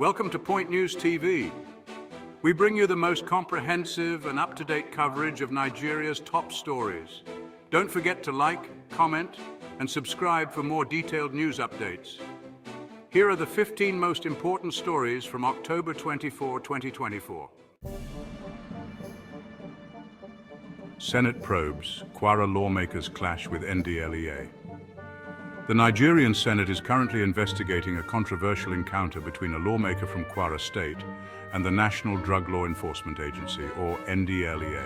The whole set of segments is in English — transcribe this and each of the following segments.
Welcome to Point News TV. We bring you the most comprehensive and up-to-date coverage of Nigeria's top stories. Don't forget to like, comment, and subscribe for more detailed news updates. Here are the 15 most important stories from October 24, 2024. Senate probes Kwara lawmakers clash with NDLEA. The Nigerian Senate is currently investigating a controversial encounter between a lawmaker from Kwara State and the National Drug Law Enforcement Agency, or NDLEA.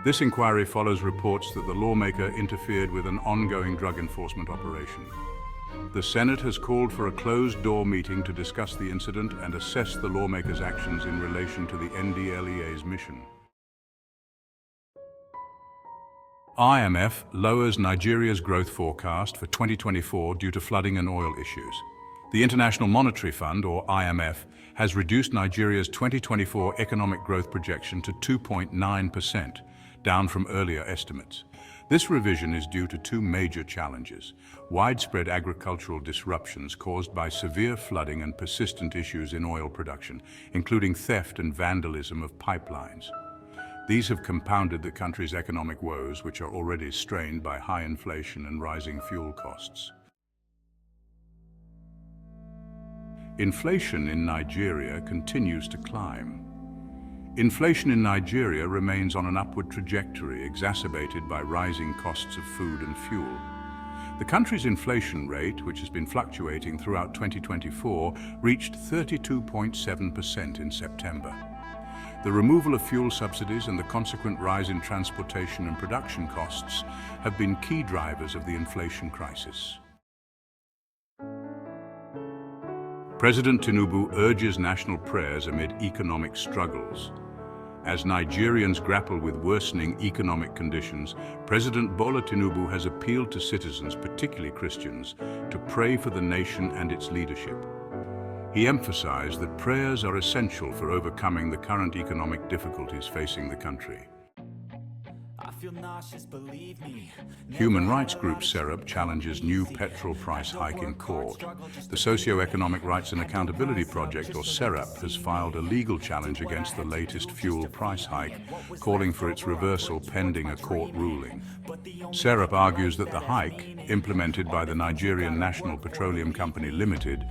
This inquiry follows reports that the lawmaker interfered with an ongoing drug enforcement operation. The Senate has called for a closed-door meeting to discuss the incident and assess the lawmaker's actions in relation to the NDLEA's mission. IMF lowers Nigeria's growth forecast for 2024 due to flooding and oil issues. The International Monetary Fund, or IMF, has reduced Nigeria's 2024 economic growth projection to 2.9%, down from earlier estimates. This revision is due to two major challenges: widespread agricultural disruptions caused by severe flooding and persistent issues in oil production, including theft and vandalism of pipelines. These have compounded the country's economic woes, which are already strained by high inflation and rising fuel costs. Inflation in Nigeria continues to climb. Inflation in Nigeria remains on an upward trajectory, exacerbated by rising costs of food and fuel. The country's inflation rate, which has been fluctuating throughout 2024, reached 32.7% in September. The removal of fuel subsidies and the consequent rise in transportation and production costs have been key drivers of the inflation crisis. President Tinubu urges national prayers amid economic struggles. As Nigerians grapple with worsening economic conditions, President Bola Tinubu has appealed to citizens, particularly Christians, to pray for the nation and its leadership. He emphasized that prayers are essential for overcoming the current economic difficulties facing the country. Human rights group SERAP challenges new petrol price hike in court. The Socio-Economic Rights and Accountability Project, or SERAP, has filed a legal challenge against the latest fuel price hike, calling for its reversal pending a court ruling. SERAP argues that the hike, implemented by the Nigerian National Petroleum Company Limited,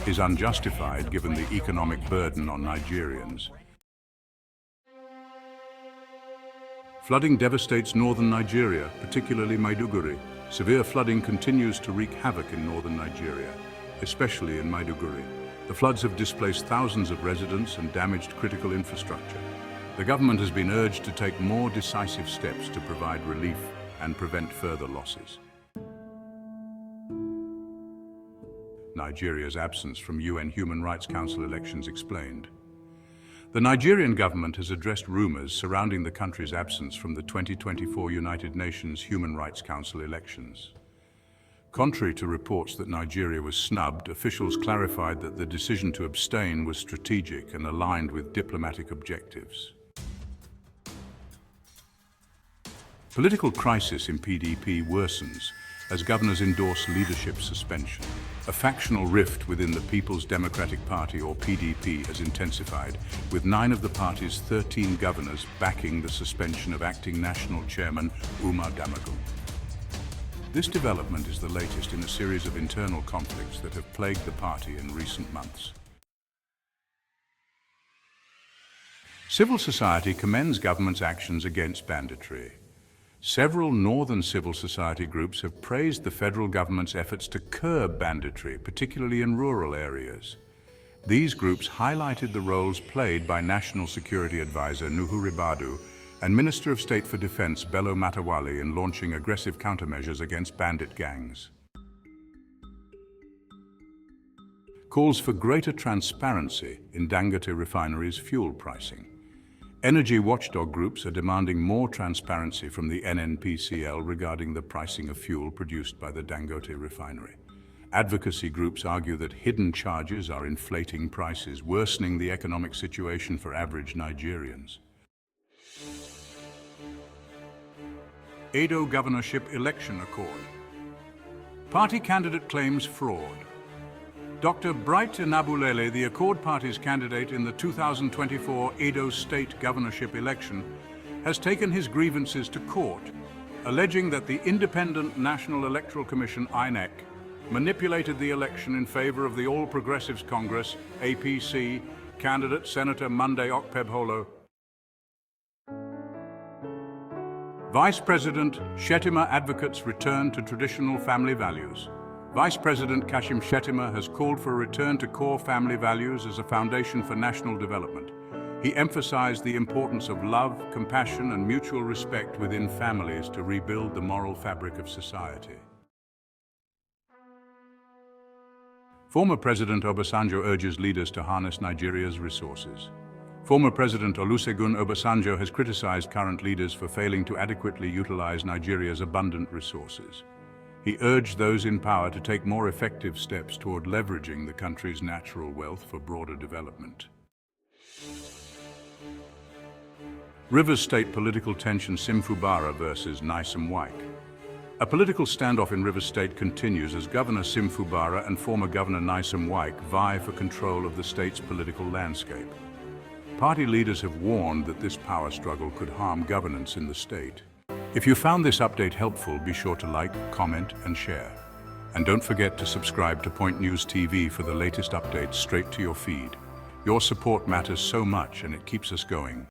is unjustified given the economic burden on Nigerians. Flooding devastates northern Nigeria, particularly Maiduguri. Severe flooding continues to wreak havoc in northern Nigeria, especially in Maiduguri. The floods have displaced thousands of residents and damaged critical infrastructure. The government has been urged to take more decisive steps to provide relief and prevent further losses. Nigeria's absence from UN Human Rights Council elections explained. The Nigerian government has addressed rumors surrounding the country's absence from the 2024 United Nations Human Rights Council elections. Contrary to reports that Nigeria was snubbed, officials clarified that the decision to abstain was strategic and aligned with diplomatic objectives. Political crisis in PDP worsens as governors endorse leadership suspension. A factional rift within the People's Democratic Party, or PDP, has intensified, with 9 of the party's 13 governors backing the suspension of acting national chairman Umar Damagum. This development is the latest in a series of internal conflicts that have plagued the party in recent months. Civil society commends government's actions against banditry. Several northern civil society groups have praised the federal government's efforts to curb banditry, particularly in rural areas. These groups highlighted the roles played by National Security Advisor Nuhu Ribadu and Minister of State for Defense Bello Matawalle in launching aggressive countermeasures against bandit gangs. Calls for greater transparency in Dangote refinery's fuel pricing. Energy watchdog groups are demanding more transparency from the NNPCL regarding the pricing of fuel produced by the Dangote refinery. Advocacy groups argue that hidden charges are inflating prices, worsening the economic situation for average Nigerians. Edo governorship election accord. Party candidate claims fraud. Dr. Bright Nabulele, the Accord Party's candidate in the 2024 Edo State governorship election, has taken his grievances to court, alleging that the Independent National Electoral Commission, INEC, manipulated the election in favor of the All Progressives Congress, APC, candidate Senator Monday Okpebholo. Vice President Shettima advocates return to traditional family values. Vice President Shettima has called for a return to core family values as a foundation for national development. He emphasized the importance of love, compassion, and mutual respect within families to rebuild the moral fabric of society. Former President Obasanjo urges leaders to harness Nigeria's resources. Former President Olusegun Obasanjo has criticized current leaders for failing to adequately utilize Nigeria's abundant resources. He urged those in power to take more effective steps toward leveraging the country's natural wealth for broader development. Rivers State political tension: Simfubara versus Nyesom Wike. A political standoff in Rivers State continues as Governor Simfubara and former Governor Nyesom Wike vie for control of the state's political landscape. Party leaders have warned that this power struggle could harm governance in the state. If you found this update helpful, be sure to like, comment, and share. And don't forget to subscribe to Point News TV for the latest updates straight to your feed. Your support matters so much and it keeps us going.